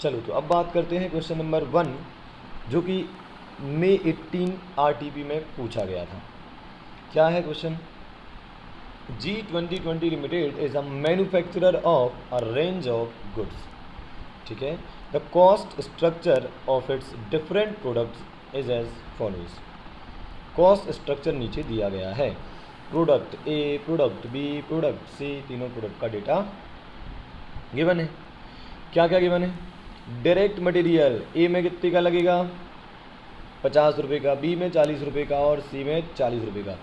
चलो तो अब बात करते हैं क्वेश्चन नंबर 1 जो कि मई 18 आरटीपी में पूछा गया था। क्या है question? G2020 limited is a manufacturer of a range of goods. ठीक है, the cost structure of its different products is as follows. Cost structure नीचे दिया गया है। Product A, product B, product C, तीनों प्रोडक्ट का डेटा गिवन है। क्या क्या गिवन है? डायरेक्ट मटेरियल ए में कितने का लगेगा? 50 रुपये का, बी में 40 रुपये का और सी में 40 रुपये का।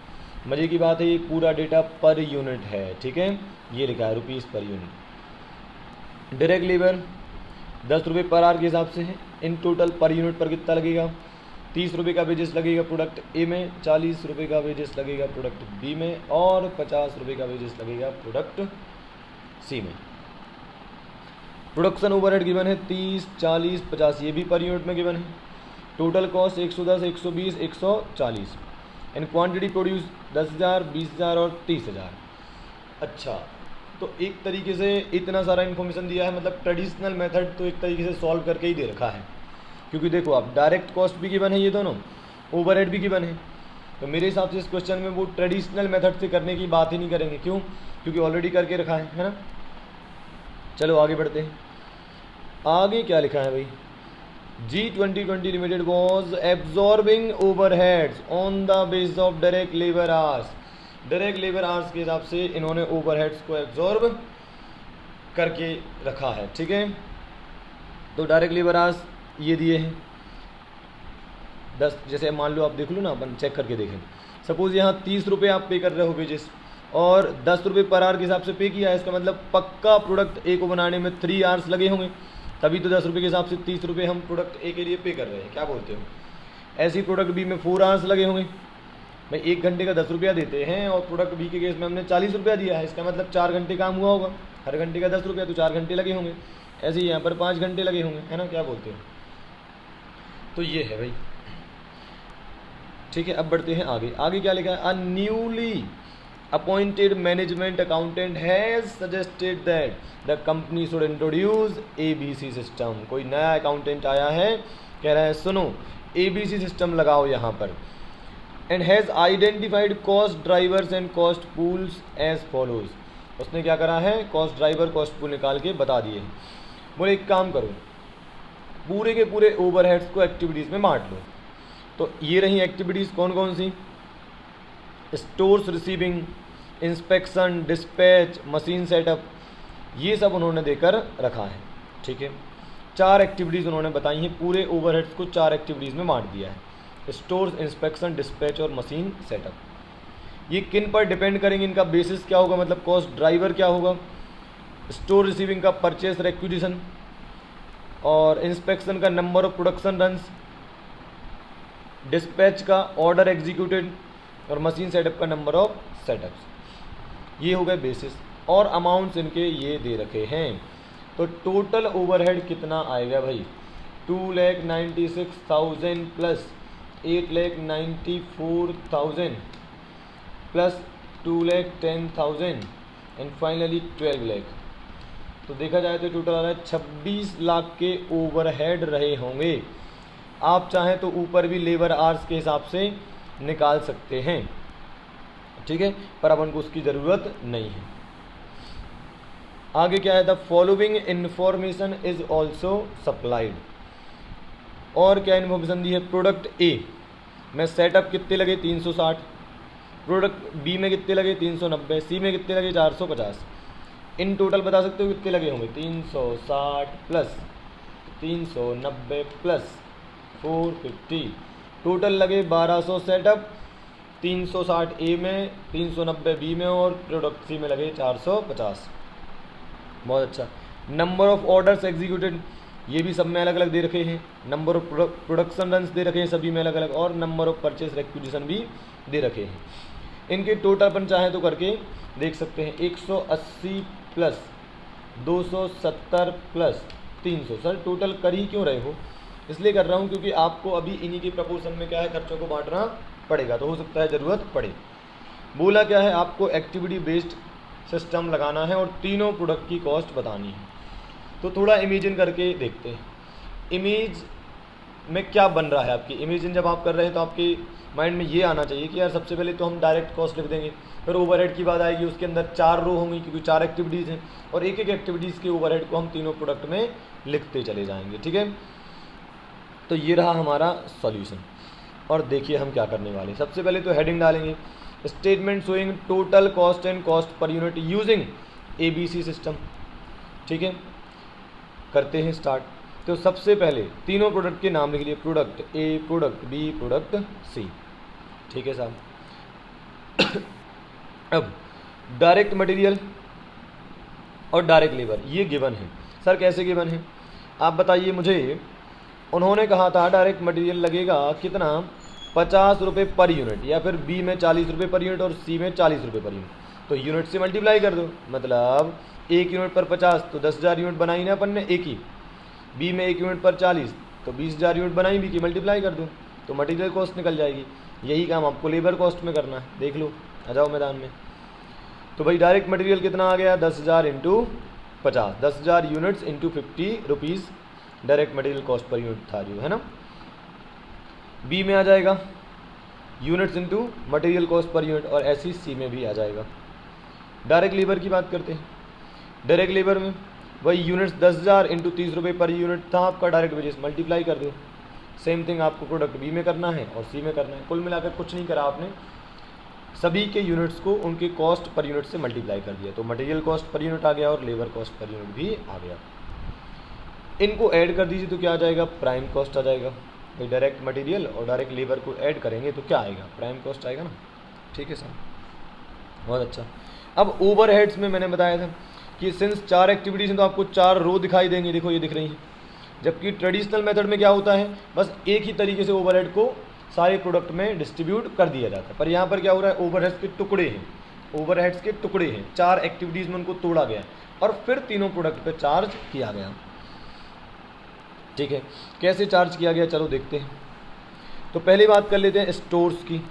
मज़े की बात है ये पूरा डेटा पर यूनिट है। ठीक है, ये लिखा है rupees per unit. Direct labour 10 रुपये पर आवर के हिसाब से है। इन टोटल पर यूनिट पर कितना लगेगा? 30 रुपये का वेजेस लगेगा प्रोडक्ट ए में, 40 रुपये का वेजेस लगेगा प्रोडक्ट बी में और 50 रुपये का वेजेस लगेगा प्रोडक्ट सी में। प्रोडक्शन ओवरहेड गिवन है 30, 40, 50, ये भी पर यूनिट में गिवन है। Total cost 110, 120, 140। And quantity produce 10,000, 20,000 और 30,000। अच्छा, तो एक तरीके से इतना सारा इन्फॉर्मेशन दिया है, मतलब ट्रेडिशनल मेथड तो एक तरीके से सॉल्व करके ही दे रखा है, क्योंकि देखो आप डायरेक्ट कॉस्ट भी गिवन है, ये दोनों ओवरहेड भी गिवन है। तो मेरे हिसाब से इस क्वेश्चन में वो ट्रेडिशनल मेथड से करने की बात ही नहीं करेंगे। क्यों? क्योंकि ऑलरेडी करके रखा है ना। चलो आगे बढ़ते हैं। आगे क्या लिखा है भाई? G2020 limited was absorbing overheads on the base of direct labour hours. Direct labour hours के हिसाब से इन्होंने ओवरहेड्स को एब्जॉर्ब करके रखा है। ठीक है, तो डायरेक्ट लेबर आवर्स ये दिए हैं 10। जैसे मान लो आप देख लो ना, अपन चेक करके देखें। सपोज यहाँ 30 रुपये आप पे कर रहे हो वेजेस और 10 रुपये पर आवर के हिसाब से पे किया है। इसका मतलब पक्का प्रोडक्ट ए को बनाने में 3 आवर्स लगे होंगे, तभी तो 10 रुपये के हिसाब से 30 रुपये हम प्रोडक्ट ए के लिए पे कर रहे हैं। क्या बोलते हो? ऐसी प्रोडक्ट बी में 4 आवर्स लगे होंगे। भाई 1 घंटे का 10 रुपया देते हैं और प्रोडक्ट बी के केस में हमने 40 रुपया दिया है। इसका मतलब 4 घंटे काम हुआ होगा। हर घंटे का 10 रुपया तो 4 घंटे लगे होंगे। ऐसे ही यहाँ पर 5 घंटे लगे होंगे, है ना। क्या बोलते हो? तो ये है भाई। ठीक है, अब बढ़ते हैं आगे। आगे क्या लिखा है? A newly appointed management accountant has suggested that the company should introduce ABC system. कोई नया अकाउंटेंट आया है, कह रहा है सुनो ABC सिस्टम लगाओ यहाँ पर। And has identified cost drivers and cost pools as follows. उसने क्या करा है? कॉस्ट ड्राइवर कॉस्ट पूल निकाल के बता दिए। बोले एक काम करो, पूरे के पूरे ओवरहेड्स को एक्टिविटीज़ में बांट लो। तो ये रही एक्टिविटीज़ कौन कौन सी? Stores receiving, inspection, dispatch, machine setup, ये सब उन्होंने देकर रखा है। ठीक है, 4 एक्टिविटीज़ उन्होंने बताई हैं। पूरे ओवरहेड्स को 4 एक्टिविटीज़ में बांट दिया है। स्टोर्स, इंस्पेक्शन, डिस्पैच और मशीन सेटअप। ये किन पर डिपेंड करेंगे? इनका बेसिस क्या होगा, मतलब कॉस्ट ड्राइवर क्या होगा? स्टोर रिसीविंग का परचेस रिक्विजिशन और इंस्पेक्शन का number of production runs, dispatch का ऑर्डर एग्जीक्यूटेड और मशीन सेटअप का नंबर ऑफ सेटअप्स। ये हो गए बेसिस और अमाउंट्स इनके ये दे रखे हैं। तो टोटल ओवरहेड कितना आएगा भाई? 2,96,000 plus 8,94,000 plus 2,10,000 and finally 12 lakh. तो देखा जाए तो टोटल आ रहा है 26 लाख के ओवरहेड रहे होंगे। आप चाहें तो ऊपर भी लेबर आवर्स के हिसाब से निकाल सकते हैं। ठीक है, पर अपन को उसकी ज़रूरत नहीं है। आगे क्या है? The following information is also supplied. और क्या इन्फॉर्मेशन दी है? प्रोडक्ट ए में सेटअप कितने लगे? 360। प्रोडक्ट बी में कितने लगे? 390। सी में कितने लगे? 450। इन टोटल बता सकते हो कितने लगे होंगे? 360 प्लस 390 प्लस 450, टोटल लगे 1200 सेटअप। 360 ए में, 390 बी में और प्रोडक्ट सी में लगे 450। बहुत अच्छा। नंबर ऑफ ऑर्डर्स एग्जीक्यूटेड, ये भी सब में अलग अलग दे रखे हैं। नंबर ऑफ प्रोडक्शन रन्स दे रखे हैं सभी में अलग अलग, और नंबर ऑफ परचेस रिक्विजिशन भी दे रखे हैं। इनके टोटल अपन चाहें तो करके देख सकते हैं। 180 प्लस 270 प्लस 300। सर टोटल कर ही क्यों रहे हो? इसलिए कर रहा हूँ क्योंकि आपको अभी इन्हीं के प्रपोर्शन में क्या है, खर्चों को बांटना पड़ेगा, तो हो सकता है ज़रूरत पड़े। बोला क्या है? आपको एक्टिविटी बेस्ड सिस्टम लगाना है और तीनों प्रोडक्ट की कॉस्ट बतानी है। तो थोड़ा इमेजिन करके देखते हैं, इमेज में क्या बन रहा है आपकी। इमेजिन जब आप कर रहे हैं तो आपके माइंड में ये आना चाहिए कि यार सबसे पहले तो हम डायरेक्ट कॉस्ट लिख देंगे, फिर ओवरहेड की बात आएगी, उसके अंदर 4 रो होंगी क्योंकि 4 एक्टिविटीज़ हैं, और एक एक एक्टिविटीज़ के ओवरहेड को हम तीनों प्रोडक्ट में लिखते चले जाएंगे। ठीक है, तो ये रहा हमारा सॉल्यूशन। और देखिए हम क्या करने वाले हैं। सबसे पहले तो हेडिंग डालेंगे, statement showing total cost and cost per unit using ABC system. ठीक है, करते हैं स्टार्ट। तो सबसे पहले तीनों प्रोडक्ट के नाम लिख लिए, product A, product B, product C। ठीक है साहब। अब डायरेक्ट मटेरियल और डायरेक्ट लेबर ये गिवन है। सर कैसे गिवन है आप बताइए मुझे। उन्होंने कहा था डायरेक्ट मटेरियल लगेगा कितना, 50 रुपये पर यूनिट, या फिर B में 40 रुपये पर यूनिट और C में 40 रुपये पर यूनिट। तो यूनिट से मल्टीप्लाई कर दो, मतलब 1 यूनिट पर 50 तो 10,000 यूनिट बनाई ना अपन ने एक ही। B में 1 यूनिट पर 40 तो 20,000 यूनिट बनाई B की, मल्टीप्लाई कर दो तो मटेरियल कॉस्ट निकल जाएगी। यही काम आपको लेबर कॉस्ट में करना है। देख लो, आ जाओ मैदान में। तो भाई डायरेक्ट मटेरियल कितना आ गया, 10,000 into 50, 10,000 units into 50 rupees direct material cost per unit था जो है ना। B में आ जाएगा units into material cost per unit, और ऐसी C में भी आ जाएगा। डायरेक्ट लेबर की बात करते हैं। डायरेक्ट लेबर में वही यूनिट्स 10,000 इंटू 30 रुपये पर यूनिट था आपका डायरेक्ट वेजेस, मल्टीप्लाई कर दो। सेम थिंग आपको प्रोडक्ट B में करना है और C में करना है। कुल मिलाकर कुछ नहीं करा आपने, सभी के यूनिट्स को उनके कॉस्ट पर यूनिट से मल्टीप्लाई कर दिया, तो मटेरियल कॉस्ट पर यूनिट आ गया और लेबर कॉस्ट पर यूनिट भी आ गया। इनको ऐड कर दीजिए तो क्या आ जाएगा, प्राइम कॉस्ट आ जाएगा। भाई डायरेक्ट मटेरियल और डायरेक्ट लेबर को ऐड करेंगे तो क्या आएगा, प्राइम कॉस्ट आएगा ना। ठीक है सर, बहुत अच्छा। अब ओवरहेड्स में मैंने बताया था कि सिंस 4 एक्टिविटीज़ हैं तो आपको 4 रो दिखाई देंगी, देखो ये दिख रही हैं। जबकि ट्रेडिशनल मेथड में क्या होता है, बस एक ही तरीके से ओवरहेड को सारे प्रोडक्ट में डिस्ट्रीब्यूट कर दिया जाता है। पर यहाँ पर क्या हो रहा है, ओवरहेड्स के टुकड़े हैं, ओवरहेड्स के टुकड़े हैं, 4 एक्टिविटीज़ में उनको तोड़ा गया और फिर तीनों प्रोडक्ट पे चार्ज किया गया। ठीक है, कैसे चार्ज किया गया चलो देखते हैं। तो पहली बात कर लेते हैं स्टोर्स की।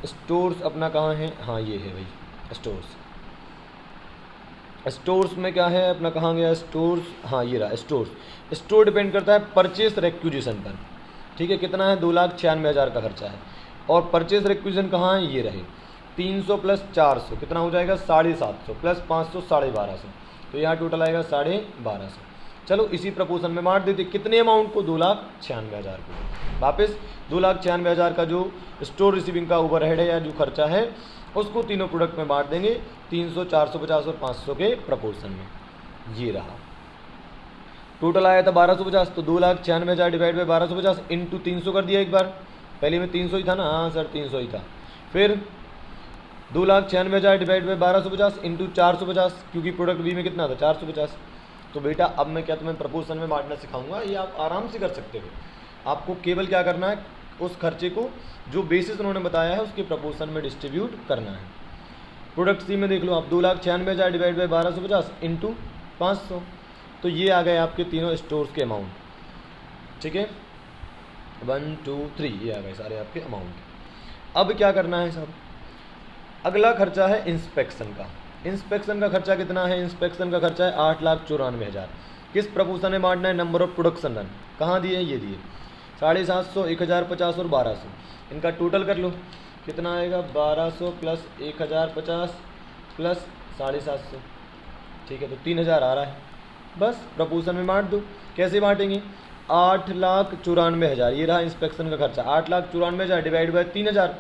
स्टोर्स अपना कहाँ है, हाँ ये है भाई स्टोर्स। स्टोर्स में क्या है अपना, कहाँ गया स्टोर्स, हाँ ये रहा स्टोर्स। स्टोर डिपेंड करता है परचेस रिक्विजिशन पर। ठीक है, कितना है, 2,96,000 का खर्चा है। और परचेस रिक्विजिशन कहाँ है, ये रहे 300 प्लस 400 कितना हो जाएगा, 750 प्लस 500 1250। तो यहाँ टोटल आएगा 1250। चलो इसी प्रपोर्शन में बांट देते, कितने अमाउंट को, 2,96,000 को। वापस 2,96,000 का जो स्टोर रिसीविंग का ओवरहेड है या जो खर्चा है उसको तीनों प्रोडक्ट में बांट देंगे 300, 450 और 500 के प्रपोर्शन में। ये रहा टोटल आया था 1250, तो 2,96,000 डिवाइड बाई 1250 इंटू 300 कर दिया एक बार। पहले में 300 ही था ना, हाँ सर 300 ही था। फिर 2,96,000 डिवाइड बाई 1250 इंटू 450, क्योंकि प्रोडक्ट B में कितना था 450। तो बेटा अब मैं क्या तुम्हें प्रपोर्शन में बांटना सिखाऊंगा, ये आप आराम से कर सकते हो। आपको केवल क्या करना है, उस खर्चे को जो बेसिस उन्होंने बताया है उसके प्रपोर्शन में डिस्ट्रीब्यूट करना है। प्रोडक्ट C में देख लो आप, 2,96,000 डिवाइड बाई 1250 इंटू 500, तो ये आ गए आपके तीनों स्टोर्स के अमाउंट। ठीक है, 1 2 3 ये आ गए सारे आपके अमाउंट। अब क्या करना है साहब, अगला खर्चा है इंस्पेक्शन का। इंस्पेक्शन का खर्चा कितना है, इंस्पेक्शन का खर्चा है 8,94,000। किस प्रपोर्शन में बांटना है, नंबर ऑफ प्रोडक्शन रन कहाँ दिए, ये दिए 750, 1,050 और 1200। इनका टोटल कर लो कितना आएगा, 1200 प्लस 1,050 प्लस 750। ठीक है, तो 3,000 आ रहा है। बस प्रपोर्शन में बांट दो। कैसे बांटेंगे, 8,94,000 ये रहा इंस्पेक्शन का खर्चा, 8,94,000 डिवाइड बाई 3,000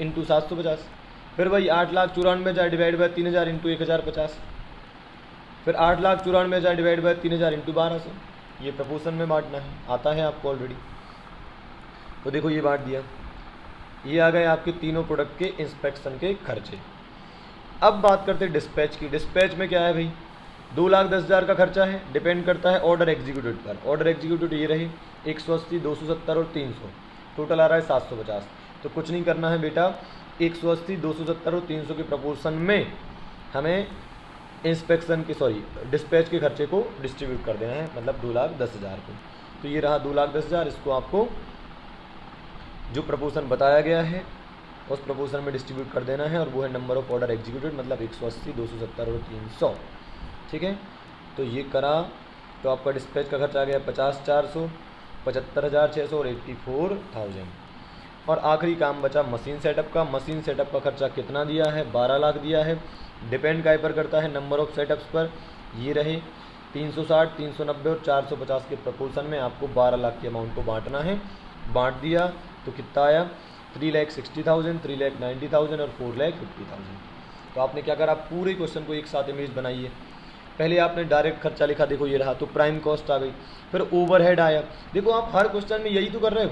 इंटू 750। फिर वही 8,94,000 डिवाइड बाई 3,000 इंटू 1,050। फिर 8,94,000 डिवाइड बाई 3,000 इंटू 1200। ये प्रपोर्शन में बांटना है, आता है आपको ऑलरेडी। तो देखो ये बांट दिया, ये आ गए आपके तीनों प्रोडक्ट के इंस्पेक्शन के खर्चे। अब बात करते हैं डिस्पैच की। डिस्पैच में क्या है भाई, 2,10,000 का खर्चा है, डिपेंड करता है ऑर्डर एग्जीक्यूटिव पर। ऑर्डर एग्जीक्यूटिव ये रहे 180, 270 और 300, टोटल आ रहा है 750। तो कुछ नहीं करना है बेटा, 180, 270 और 300 के प्रपोर्शन में हमें इंस्पेक्शन के डिस्पैच के खर्चे को डिस्ट्रीब्यूट कर देना है, मतलब 2,10,000 को। तो ये रहा 2,10,000, इसको आपको जो प्रपोर्शन बताया गया है उस प्रपोर्शन में डिस्ट्रीब्यूट कर देना है, और वो है नंबर ऑफ ऑर्डर एग्जीक्यूटेड, मतलब 180, 270 और 300। ठीक है, तो ये करा तो आपका डिस्पैच का खर्चा आ गया 50,400, 75,600 और 84,000। और आखिरी काम बचा मशीन सेटअप का। मशीन सेटअप का खर्चा कितना दिया है? 12 लाख दिया है। डिपेंड काय पर करता है? नंबर ऑफ सेटअप्स पर। ये रहे 360, 390 और 450 के प्रपोर्शन में आपको 12 लाख के अमाउंट को बांटना है। बांट दिया तो कितना आया? 3,60,000, 3,90,000 और 4,50,000। तो आपने क्या करा? पूरे क्वेश्चन को एक साथ इमेज बनाइए। पहले आपने डायरेक्ट खर्चा लिखा, देखो ये रहा, तो प्राइम कॉस्ट आ गई। फिर ओवरहेड आया। देखो आप हर क्वेश्चन में यही तो कर रहे हो।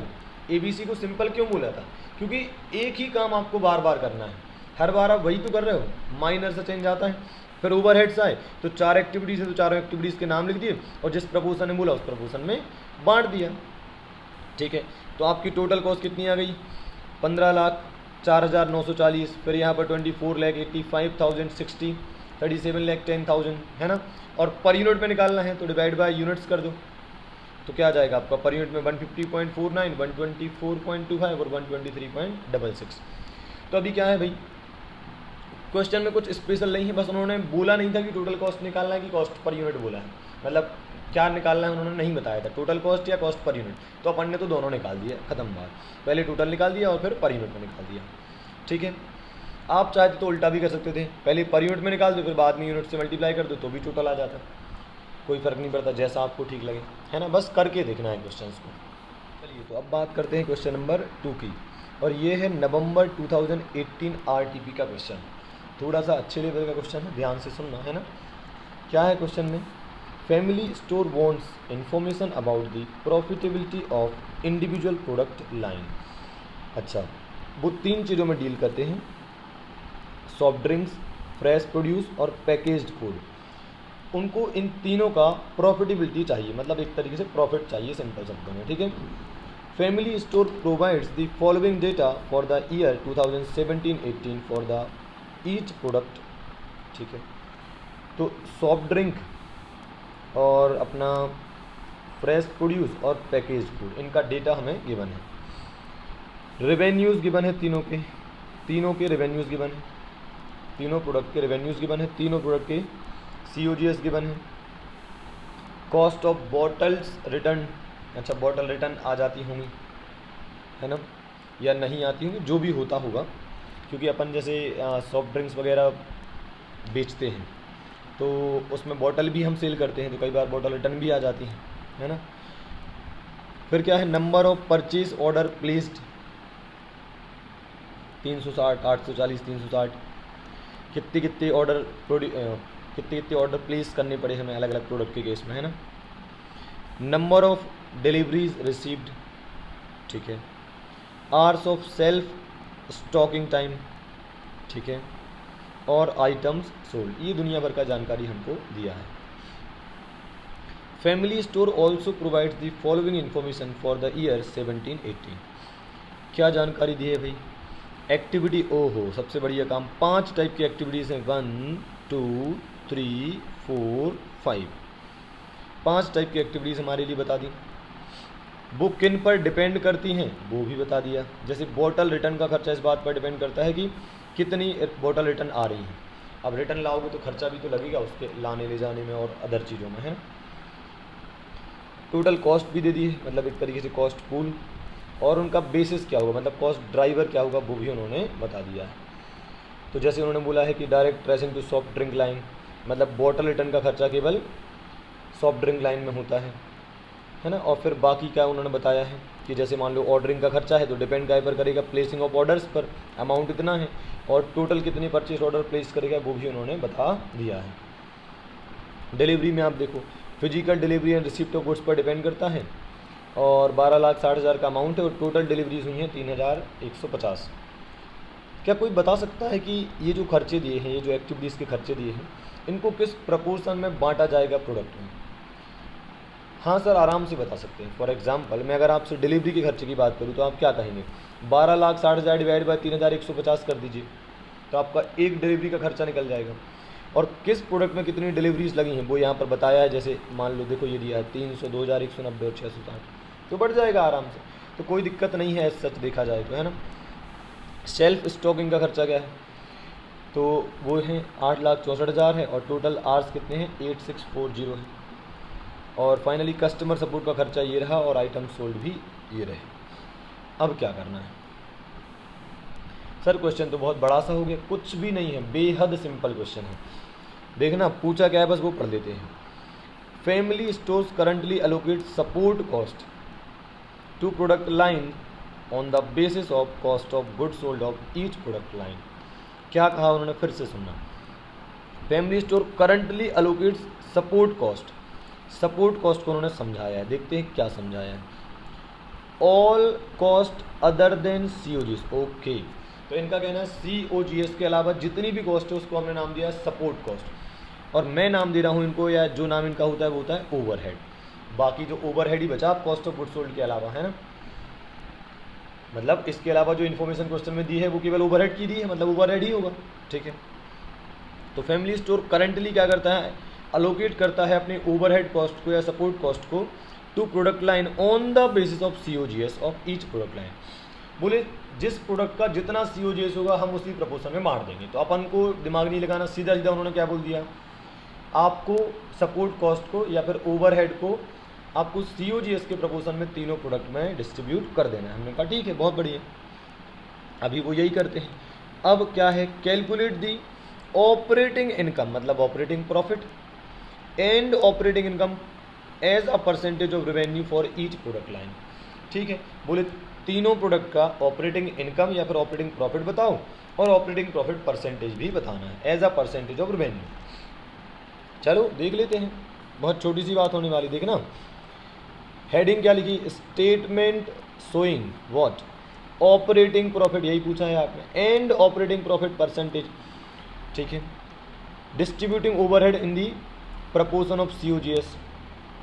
ABC को सिंपल क्यों बोला था? क्योंकि एक ही काम आपको बार बार करना है, हर बार आप वही तो कर रहे हो, माइनर से चेंज आता है। फिर ओवरहेड्स आए तो 4 एक्टिविटीज़ है तो 4 एक्टिविटीज़ के नाम लिख दिए और जिस प्रपोर्शन ने बोला उस प्रपोर्शन में बांट दिया। ठीक है, तो आपकी टोटल कॉस्ट कितनी आ गई? 15,04,940। फिर यहाँ पर 24,85,060, 37,10,000 है ना। और पर यूनिट में निकालना है तो डिवाइड बाय यूनिट्स कर दो, तो क्या आ जाएगा आपका? पर यूनिट में 150.49, 124.25 और 123.66। तो अभी क्या है भाई, क्वेश्चन में कुछ स्पेशल नहीं है, बस उन्होंने बोला नहीं था कि टोटल कॉस्ट निकालना है कि कॉस्ट पर यूनिट बोला है, मतलब क्या निकालना है उन्होंने नहीं बताया था, टोटल कॉस्ट या कॉस्ट पर यूनिट। तो अपन ने तो दोनों निकाल दिया, खत्म बात। पहले टोटल निकाल दिया और फिर पर यूनिट में निकाल दिया। ठीक है, आप चाहते तो उल्टा भी कर सकते थे, पहले पर यूनिट में निकाल दो फिर बाद में यूनिट से मल्टीप्लाई कर दो तो भी टोटल आ जाता, कोई फ़र्क नहीं पड़ता, जैसा आपको ठीक लगे, है ना। बस करके देखना है क्वेश्चंस को। चलिए तो अब बात करते हैं क्वेश्चन नंबर 2 की, और ये है नवंबर 2018 RTP का क्वेश्चन। थोड़ा सा अच्छे लेवल का क्वेश्चन है, ध्यान से सुनना, है ना। क्या है क्वेश्चन में? Family store wants information about the profitability of individual product line. अच्छा, वो 3 चीज़ों में डील करते हैं, सॉफ्ट ड्रिंक्स, फ्रेश प्रोड्यूस और पैकेज्ड फूड। उनको इन तीनों का प्रॉफिटेबिलिटी चाहिए, मतलब एक तरीके से प्रॉफिट चाहिए सिंपल शब्दों में। ठीक है, family store provides the following data for the year 2017-18 for the each product. ठीक है, तो सॉफ्ट ड्रिंक और अपना फ्रेश प्रोड्यूस और पैकेज फूड, इनका डेटा हमें गिवन है। रेवेन्यूज़ गिवन है तीनों के रेवेन्यूज़ गिवन है, तीनों प्रोडक्ट के रेवेन्यूज़ गिवन है, तीनों प्रोडक्ट के COGS गिवन है। कॉस्ट ऑफ बॉटल्स रिटर्न, अच्छा बॉटल रिटर्न आ जाती होंगी, है ना, या नहीं आती होंगी, जो भी होता होगा, क्योंकि अपन जैसे सॉफ्ट ड्रिंक्स वगैरह बेचते हैं तो उसमें बॉटल भी हम सेल करते हैं, तो कई बार बॉटल रिटर्न भी आ जाती है ना। फिर क्या है? Number of purchase order placed 360, 840, 360। कितने ऑर्डर प्लेस करने पड़े हमें अलग अलग प्रोडक्ट के केस में, है ना। नंबर ऑफ डिलीवरीज रिसीव्ड, ठीक है। Hours of self stocking time, ठीक है, और आइटम्स सोल्ड, ये दुनिया भर का जानकारी हमको दिया है। Family store also provides the following information for the year 17-18। क्या जानकारी दी है भाई? एक्टिविटी, ओहो सबसे बढ़िया काम, 5 टाइप की एक्टिविटीज़ हैं, 1, 2, 3, 4, 5, 5 टाइप की एक्टिविटीज़ हमारे लिए बता दी। वो किन पर डिपेंड करती हैं वो भी बता दिया। जैसे बॉटल रिटर्न का खर्चा इस बात पर डिपेंड करता है कि कितनी बॉटल रिटर्न आ रही हैं। अब रिटर्न लाओगे तो खर्चा भी तो लगेगा उसके लाने ले जाने में और अदर चीज़ों में, है ना। टोटल कॉस्ट भी दे दी है, मतलब एक तरीके से कॉस्ट पूल, और उनका बेसिस क्या होगा, मतलब कॉस्ट ड्राइवर क्या होगा, वो भी उन्होंने बता दिया है। तो जैसे उन्होंने बोला है कि direct tracing to soft drink line, मतलब बॉटल रिटर्न का खर्चा केवल सॉफ्ट ड्रिंक लाइन में होता है ना। और फिर बाकी क्या उन्होंने बताया है कि जैसे मान लो ऑर्डरिंग का खर्चा है तो डिपेंड काय पर करेगा, प्लेसिंग ऑफ ऑर्डर्स पर, अमाउंट इतना है, और टोटल कितने परचेज ऑर्डर प्लेस करेगा वो भी उन्होंने बता दिया है। डिलीवरी में आप देखो, physical delivery and receipt of goods पर डिपेंड करता है, और 12,60,000 का अमाउंट है, और टोटल डिलीवरीज हुई हैं 3,150। क्या कोई बता सकता है कि ये जो खर्चे दिए हैं, ये जो एक्टिविटीज़ के खर्चे दिए हैं, इनको किस प्रपोर्शन में बांटा जाएगा प्रोडक्ट में? हाँ सर, आराम से बता सकते हैं। फॉर एग्जांपल मैं अगर आपसे डिलीवरी के खर्चे की बात करूँ तो आप क्या कहेंगे? 12,60,000 डिवाइड बाय 3,150 कर दीजिए, तो आपका एक डिलीवरी का खर्चा निकल जाएगा। और किस प्रोडक्ट में कितनी डिलीवरीज लगी हैं वो यहाँ पर बताया है। जैसे मान लो देखो ये दिया है 300, 2,190 और 660, तो बढ़ जाएगा आराम से, तो कोई दिक्कत नहीं है सच देखा जाए तो, है ना। सेल्फ स्टॉकिंग का खर्चा क्या है? तो वो है 8,64,000 है, और टोटल आर्स कितने हैं 8640 है। और फाइनली कस्टमर सपोर्ट का खर्चा ये रहा और आइटम सोल्ड भी ये रहे। अब क्या करना है सर? क्वेश्चन तो बहुत बड़ा सा हो गया, कुछ भी नहीं है, बेहद सिंपल क्वेश्चन है। देखना पूछा क्या है, बस वो पढ़ लेते हैं। Family stores currently allocate support cost to product line on the basis of cost of good sold of each product line. क्या कहा उन्होंने, फिर से सुनना। Family store currently allocates support cost, support cost को उन्होंने समझाया है, देखते हैं क्या समझाया है। All cost other than COGS, okay. तो इनका कहना है COGS के अलावा जितनी भी कॉस्ट है उसको हमने नाम दिया है सपोर्ट कॉस्ट, और मैं नाम दे रहा हूँ इनको, या जो नाम इनका होता है वो होता है ओवरहेड। बाकी जो ओवरहेड ही बचा कॉस्ट ऑफ गुड्स सोल्ड के अलावा, है ना, मतलब इसके अलावा जो इन्फॉर्मेशन क्वेश्चन में दी है वो केवल ओवरहेड की दी है, मतलब ओवरहेड ही होगा, ठीक है। तो फैमिली स्टोर करंटली क्या करता है, अलोकेट करता है अपने ओवरहेड कॉस्ट को या सपोर्ट कॉस्ट को to product line on the basis of COGS of each product line. बोले जिस प्रोडक्ट का जितना COGS होगा हम उसी प्रपोर्शन में बांट देंगे। तो अपन को दिमाग नहीं लगाना, सीधा सीधा उन्होंने क्या बोल दिया, आपको सपोर्ट कॉस्ट को या फिर ओवरहेड को आपको COGS के प्रपोर्शन में तीनों प्रोडक्ट में डिस्ट्रीब्यूट कर देना है। हमने कहा ठीक है, बहुत बढ़िया, अभी वो यही करते हैं। अब क्या है, कैलकुलेट दी ऑपरेटिंग इनकम, मतलब operating profit and operating income as a percentage of revenue for each product line. ठीक है, बोले तीनों प्रोडक्ट का ऑपरेटिंग इनकम या फिर ऑपरेटिंग प्रॉफिट बताओ, और ऑपरेटिंग प्रॉफिट परसेंटेज भी बताना है as a percentage of revenue. चलो देख लेते हैं, बहुत छोटी सी बात होने वाली, देखना। हेडिंग क्या लिखी, statement showing what, operating profit, यही पूछा है आपने, एंड ऑपरेटिंग प्रॉफिट परसेंटेज। ठीक है, distributing overhead in the proportion of COGS,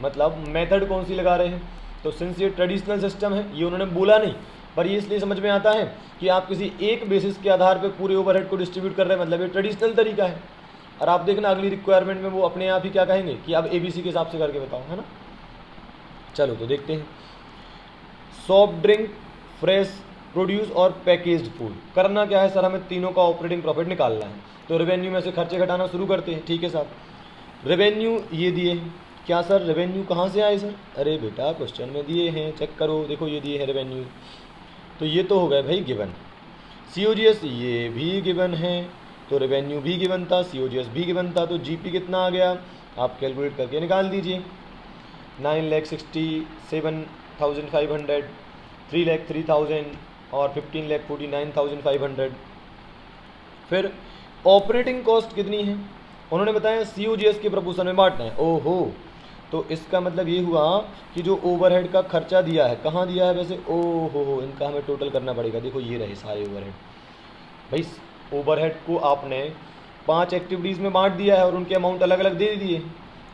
मतलब मेथड कौन सी लगा रहे हैं। तो सिंस ये ट्रेडिशनल सिस्टम है, ये उन्होंने बोला नहीं, पर ये इसलिए समझ में आता है कि आप किसी एक बेसिस के आधार पे पूरे ओवरहेड को डिस्ट्रीब्यूट कर रहे हैं, मतलब ये ट्रेडिशनल तरीका है। और आप देखना अगली रिक्वायरमेंट में वो अपने आप ही क्या कहेंगे कि अब ABC के हिसाब से करके बताओ, है ना। चलो तो देखते हैं। सॉफ्ट ड्रिंक, फ्रेश प्रोड्यूस और पैकेज्ड फूड, करना क्या है सर, हमें तीनों का ऑपरेटिंग प्रॉफिट निकालना है। तो रेवेन्यू में से खर्चे घटाना शुरू करते हैं, ठीक है साहब। रेवेन्यू ये दिए हैं, क्या सर रेवेन्यू कहाँ से आए सर, अरे बेटा क्वेश्चन में दिए हैं, चेक करो, देखो ये दिए हैं रेवेन्यू, तो ये तो हो गए भाई गिवन। COGS ये भी गिवन है, तो रेवेन्यू भी गिवन था, COGS भी गिवन था, तो GP कितना आ गया आप कैलकुलेट करके निकाल दीजिए। 9,67,500, 3,03,000 और 15,49,500। फिर ऑपरेटिंग कॉस्ट कितनी है, उन्होंने बताया COGS के प्रपोर्शन में बांटना है। ओहो, तो इसका मतलब ये हुआ कि जो ओवरहेड का खर्चा दिया है, कहाँ दिया है वैसे, ओहो, इनका हमें टोटल करना पड़ेगा। देखो ये रहे सारे ओवरहेड, भाई ओवरहेड को आपने 5 एक्टिविटीज़ में बांट दिया है और उनके अमाउंट अलग अलग दे दिए,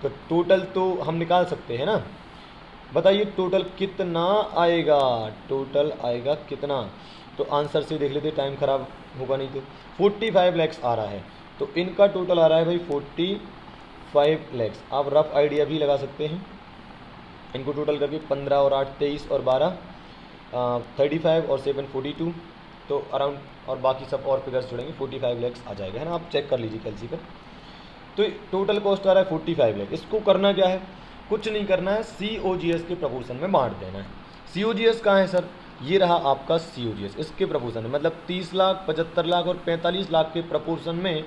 तो टोटल तो हम निकाल सकते हैं ना। बताइए टोटल कितना आएगा, टोटल आएगा कितना, तो आंसर से देख लेते, टाइम खराब होगा नहीं तो। 45 लाख आ रहा है, तो इनका टोटल आ रहा है भाई 45 लाख। आप रफ आइडिया भी लगा सकते हैं, इनको टोटल करके 15 और 8 23 और 12 35 और 7 42, तो अराउंड, और बाकी सब और फिगर्स जुड़ेंगे 45 लाख आ जाएगा, है ना। आप चेक कर लीजिए कैलसी पर। तो टोटल कॉस्ट आ रहा है 45 लाख। इसको करना क्या है, कुछ नहीं करना है, COGS के प्रपोर्शन में बांट देना है। COGS कहाँ है सर, ये रहा आपका COGS, इसके प्रपोर्शन में, मतलब 30 लाख, 75 लाख और 45 लाख के प्रपोर्शन में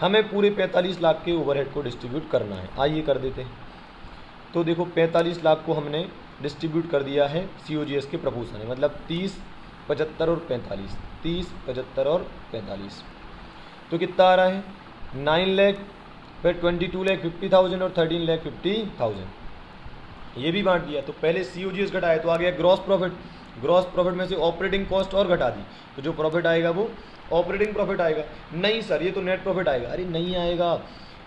हमें पूरे 45 लाख के ओवरहेड को डिस्ट्रीब्यूट करना है। आइए कर देते हैं। तो देखो 45 लाख को हमने डिस्ट्रीब्यूट कर दिया है COGS के प्रपोर्शन में, मतलब 30, 75 और 45, 30, 75 और 45, तो कितना आ रहा है 9 लाख, फिर 22,50,000 और 13,50,000, ये भी बांट दिया। तो पहले COGS घटाया तो आ गया ग्रॉस प्रॉफिट, ग्रॉस प्रॉफिट में से ऑपरेटिंग कॉस्ट और घटा दी, तो जो प्रॉफिट आएगा वो ऑपरेटिंग प्रॉफिट आएगा। नहीं सर ये तो नेट प्रॉफिट आएगा, अरे नहीं आएगा,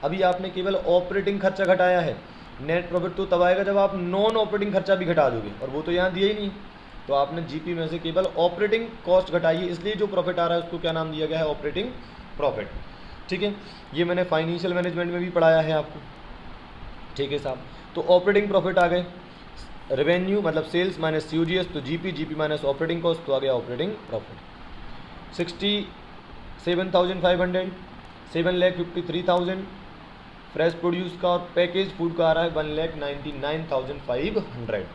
अभी आपने केवल ऑपरेटिंग खर्चा घटाया है, नेट प्रॉफिट तो तब आएगा जब आप नॉन ऑपरेटिंग खर्चा भी घटा दोगे, और वो तो यहाँ दिया ही नहीं। तो आपने GP में से केवल ऑपरेटिंग कॉस्ट घटाई है, इसलिए जो प्रॉफिट आ रहा है उसको क्या नाम दिया गया है, ऑपरेटिंग प्रॉफिट। ठीक है, ये मैंने फाइनेंशियल मैनेजमेंट में भी पढ़ाया है आपको, ठीक है साहब। तो ऑपरेटिंग प्रॉफिट आ गए, रेवेन्यू मतलब सेल्स माइनस COGS, तो GP माइनस ऑपरेटिंग कॉस्ट, तो आ गया ऑपरेटिंग प्रॉफिट। 7,500, 7,53,000 फ्रेश प्रोड्यूस का, और पैकेज फूड का आ रहा है 1,99,500।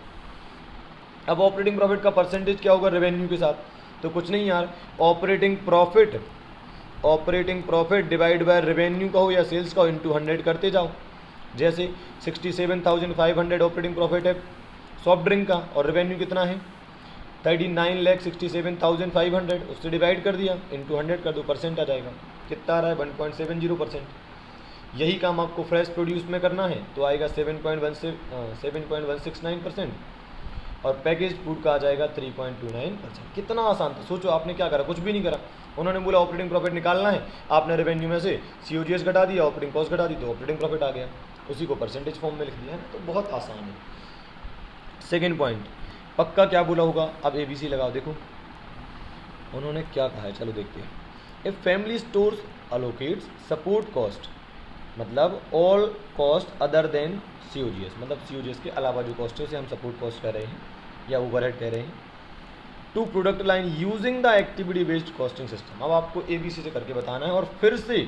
अब ऑपरेटिंग प्रॉफिट का परसेंटेज क्या होगा रेवेन्यू के साथ? तो कुछ नहीं यार, operating profit divide by revenue का हो या सेल्स का हो इंटू 100 करते जाओ। जैसे 67,500 ऑपरेटिंग प्रॉफिट है सॉफ्ट ड्रिंक का, और रेवेन्यू कितना है 39,67,500, उससे डिवाइड कर दिया इंटू 100 कर दो, परसेंट आ जाएगा। कितना आ रहा है 1.70%। यही काम आपको फ्रेश प्रोड्यूस में करना है तो आएगा 7.169%, और पैकेज फूड का आ जाएगा 3.29%। कितना आसान था, सोचो आपने क्या करा, कुछ भी नहीं करा। उन्होंने बोला ऑपरेटिंग प्रॉफिट निकालना है, आपने रेवेन्यू में से COGS घटा दिया, ऑपरेटिंग कॉस्ट घटा दी, तो ऑपरेटिंग प्रॉफिट आ गया, उसी को परसेंटेज फॉर्म में लिख दिया है। तो बहुत आसान है। सेकेंड पॉइंट, पक्का क्या बोला होगा, अब ABC लगाओ, देखो उन्होंने क्या कहा है, चलो देखते हैं। A family stores allocates support cost, मतलब all cost other than COGS, मतलब COGS के अलावा जो कॉस्ट है उसे हम सपोर्ट कॉस्ट कह रहे हैं या ओवरहेड कह रहे हैं, to product line using the activity based costing system. अब आपको ABC से करके बताना है, और फिर से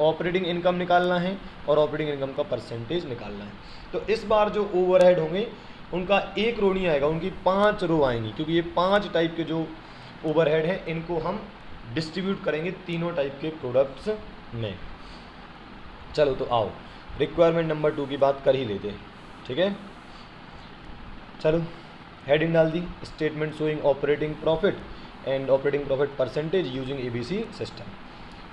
ऑपरेटिंग इनकम निकालना है और ऑपरेटिंग इनकम का परसेंटेज निकालना है। तो इस बार जो ओवरहेड होंगे उनका एक रो नहीं आएगा, उनकी 5 रो आएंगी, क्योंकि ये 5 टाइप के जो ओवरहेड हैं इनको हम डिस्ट्रीब्यूट करेंगे तीनों टाइप के प्रोडक्ट्स में। चलो तो आओ रिक्वायरमेंट नंबर 2 की बात कर ही लेते हैं, ठीक है। चलो हेडिंग डाल दी, statement showing operating profit and operating profit percentage using ABC सिस्टम।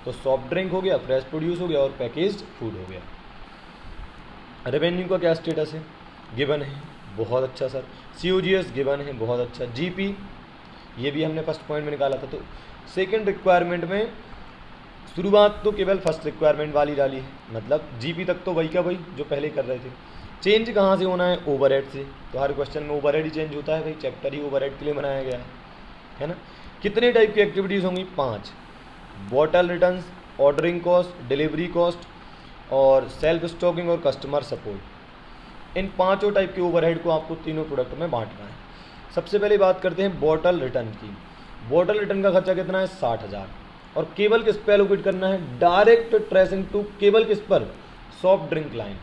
तो सॉफ्ट ड्रिंक हो गया, फ्रेश प्रोड्यूस हो गया और पैकेज्ड फूड हो गया। रेवेन्यू का क्या स्टेटस है, गिवन है, बहुत अच्छा सर। COGS गिवन है, बहुत अच्छा। GP ये भी हमने फर्स्ट पॉइंट में निकाला था। तो सेकंड रिक्वायरमेंट में शुरुआत तो केवल फर्स्ट रिक्वायरमेंट वाली डाली है, मतलब GP तक तो वही का वही जो पहले कर रहे थे। चेंज कहाँ से होना है, ओवरहेड से। तो हर क्वेश्चन में ओवरहेड ही चेंज होता है भाई, चैप्टर ही ओवरहेड के लिए बनाया गया है ना। कितने टाइप की एक्टिविटीज़ होंगी, 5, bottle returns, ordering cost, delivery cost और सेल्फ स्टॉकिंग और कस्टमर सपोर्ट। इन 5 टाइप के ओवरहेड को आपको तीनों प्रोडक्ट में बांटना है। सबसे पहले बात करते हैं बॉटल रिटर्न की। बॉटल रिटर्न का खर्चा कितना है, 60,000, और केवल किस पे एलोकेट करना है, डायरेक्ट ट्रेसिंग टू, केवल किस पर, सॉफ्ट ड्रिंक लाइन।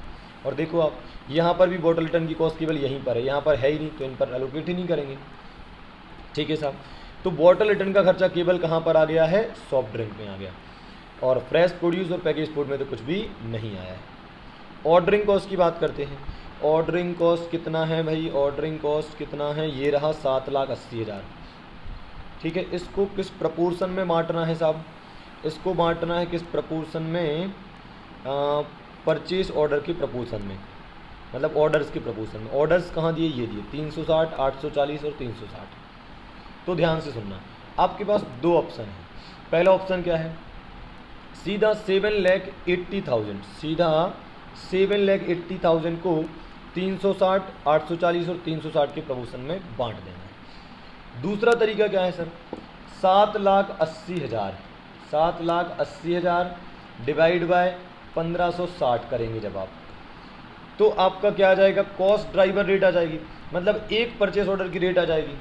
और देखो आप यहाँ पर भी बॉटल रिटर्न की कॉस्ट केवल यहीं पर है, यहाँ पर है ही नहीं, तो इन पर एलोकेट ही नहीं करेंगे, ठीक है साहब। तो बॉटल रिटर्न का खर्चा केवल कहाँ पर आ गया है, सॉफ्ट ड्रिंक में आ गया, और फ्रेश प्रोड्यूस और पैकेज फूड में तो कुछ भी नहीं आया है। ऑर्डरिंग कॉस्ट की बात करते हैं। ऑर्डरिंग कॉस्ट कितना है भाई, ऑर्डरिंग कॉस्ट कितना है, ये रहा 7,80,000, ठीक है। इसको किस प्रपोर्शन में बांटना है साहब, इसको बांटना है किस प्रपोर्शन में, परचेज ऑर्डर के प्रपोर्शन में, मतलब ऑर्डर्स के प्रपोर्शन में। ऑर्डर्स कहाँ दिए, ये दिए 360, 840 और 360। तो ध्यान से सुनना, आपके पास 2 ऑप्शन है। पहला ऑप्शन क्या है, सीधा 7,80,000, सीधा 7,80,000 को 360, 840 और 360 के प्रपोर्शन में बांट देना है। दूसरा तरीका क्या है सर, 7,80,000, 7,80,000 डिवाइड बाय 1,560 करेंगे जब आप, तो आपका क्या आ जाएगा, कॉस्ट ड्राइवर रेट आ जाएगी, मतलब एक परचेस ऑर्डर की रेट आ जाएगी,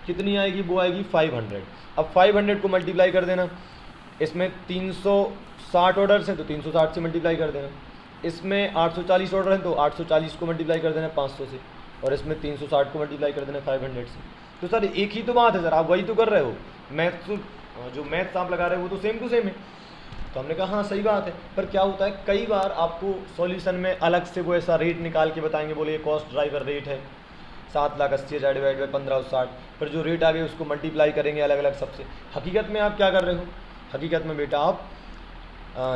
कितनी आएगी, वो आएगी 500। अब 500 को मल्टीप्लाई कर देना, इसमें 360 ऑर्डर्स हैं तो 360 से मल्टीप्लाई कर देना, इसमें 840 ऑर्डर हैं तो 840 को मल्टीप्लाई कर देना 500 से, और इसमें 360 को मल्टीप्लाई कर देना 500 से। तो सर एक ही तो बात है सर, आप वही तो कर रहे हो, मैथ्स जो मैथ्स आप लगा रहे हो वो तो सेम टू सेम है। तो हमने कहा हाँ सही बात है, पर क्या होता है कई बार आपको सॉल्यूशन में अलग से वो ऐसा रेट निकाल के बताएंगे, बोले ये कॉस्ट ड्राइवर रेट है 7,80,000 डिवाइड बाई 1,560, फिर जो रेट आ गए उसको मल्टीप्लाई करेंगे अलग अलग सबसे। हकीकत में आप क्या कर रहे हो, हकीकत में बेटा आप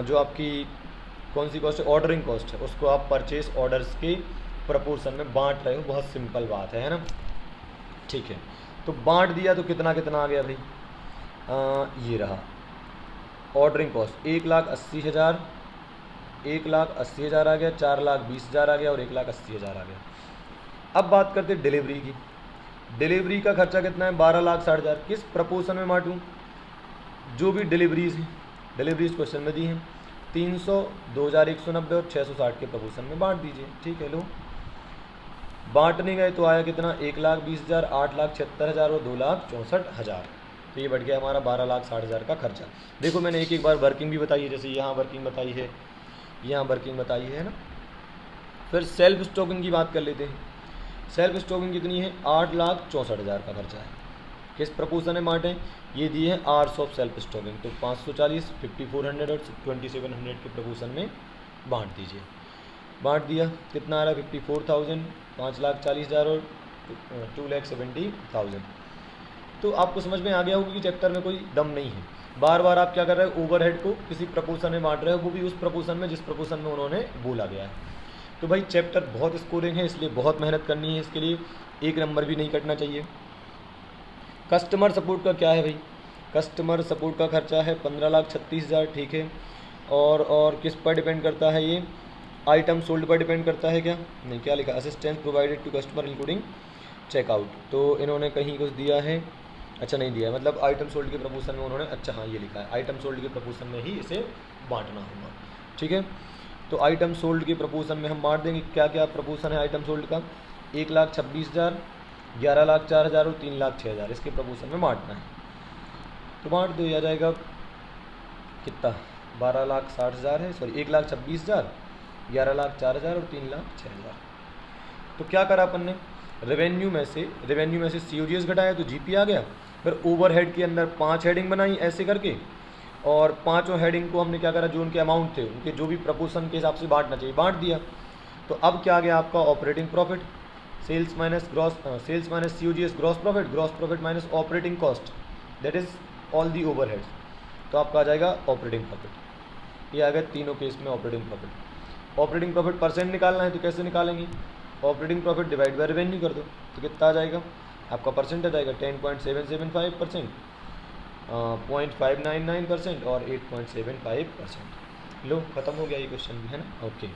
जो आपकी कौन सी कॉस्ट है, ऑर्डरिंग कॉस्ट है, उसको आप परचेस ऑर्डर्स के प्रपोर्शन में बांट रहे हो। बहुत सिंपल बात है ना, ठीक है। तो बांट दिया तो कितना कितना आ गया भाई, ये रहा ऑर्डरिंग कॉस्ट 1,80,000, 1,80,000 आ गया, 4,20,000 आ गया और 1,80,000 आ गया। अब बात करते हैं डिलीवरी की। डिलीवरी का खर्चा कितना है, 12,60,000। किस प्रपोर्शन में बांटूँ, जो भी डिलीवरीज हैं, डिलीवरीज क्वेश्चन में दी हैं 300, 2,190 और 660 के प्रपोर्शन में बांट दीजिए, ठीक है। लो बांटने गए तो आया कितना, 1,20,000, 8,76,000 और 2,64,000। तो ये बढ़ गया हमारा 12,60,000 का खर्चा। देखो मैंने एक एक बार वर्किंग भी बताई है, जैसे यहाँ वर्किंग बताई है, यहाँ वर्किंग बताई है ना। फिर सेल्फ स्टॉकिंग की बात कर लेते हैं। सेल्फ स्टॉकिंग कितनी है? 8,64,000 का खर्चा है। किस प्रपोर्शन में बांटें? ये दिए हैं आवर्स ऑफ सेल्फ स्टॉकिंग, तो 540, 5400 और 2700 के प्रपोर्शन में बांट दीजिए। बांट दिया, कितना आ रहा है? 54,000, 5,40,000 और 2,70,000। तो आपको समझ में आ गया होगा कि चैप्टर में कोई दम नहीं है। बार बार आप क्या कर रहे हो? ओवरहेड को किसी प्रपोर्शन में बांट रहे हो, वो भी उस प्रपोर्शन में जिस प्रपोर्शन में उन्होंने बोला गया है। तो भाई चैप्टर बहुत स्कोरिंग है, इसलिए बहुत मेहनत करनी है इसके लिए, एक नंबर भी नहीं कटना चाहिए। कस्टमर सपोर्ट का क्या है भाई? कस्टमर सपोर्ट का खर्चा है 15,36,000, ठीक है। और किस पर डिपेंड करता है ये? आइटम सोल्ड पर डिपेंड करता है क्या? नहीं, क्या लिखा? Assistance provided to customer including checkout. तो इन्होंने कहीं कुछ दिया है? अच्छा नहीं दिया, मतलब आइटम सोल्ड के प्रपोर्शन में उन्होंने, अच्छा हाँ ये लिखा है, आइटम सोल्ड के प्रपोर्शन में ही इसे बांटना होगा, ठीक है। तो आइटम सोल्ड के प्रपोर्शन में हम बांट देंगे। क्या क्या प्रपोर्शन है आइटम सोल्ड का? 1,26,000, 11,04,000 और 3,06,000, इसके प्रपोर्शन में बांटना है। तो बांट दो, आ जाएगा कितना? 12,60,000 है, सॉरी 1,26,000, 11,04,000 और 3,06,000। तो क्या करा अपन ने? रेवेन्यू में से COGS घटाया तो जीपी आ गया। फिर ओवरहेड के अंदर 5 हेडिंग बनाई ऐसे करके, और पांचों हेडिंग को हमने क्या करा? जो उनके अमाउंट थे, उनके जो भी प्रपोर्शन के हिसाब से बांटना चाहिए बांट दिया। तो अब क्या आ गया आपका? Operating profit, sales minus COGS gross profit minus operating cost, that is all the overheads. तो आपका आ जाएगा ऑपरेटिंग प्रॉफिट। ये आ गया तीनों केस में operating profit. Operating profit percent निकालना है तो कैसे निकालेंगे? Operating profit divide by revenue कर दो, तो कितना आ जाएगा? आपका परसेंटेज आएगा 10.775%, 0.599% और 8.75%। लो, खत्म हो गया ये क्वेश्चन भी, है ना। ओके।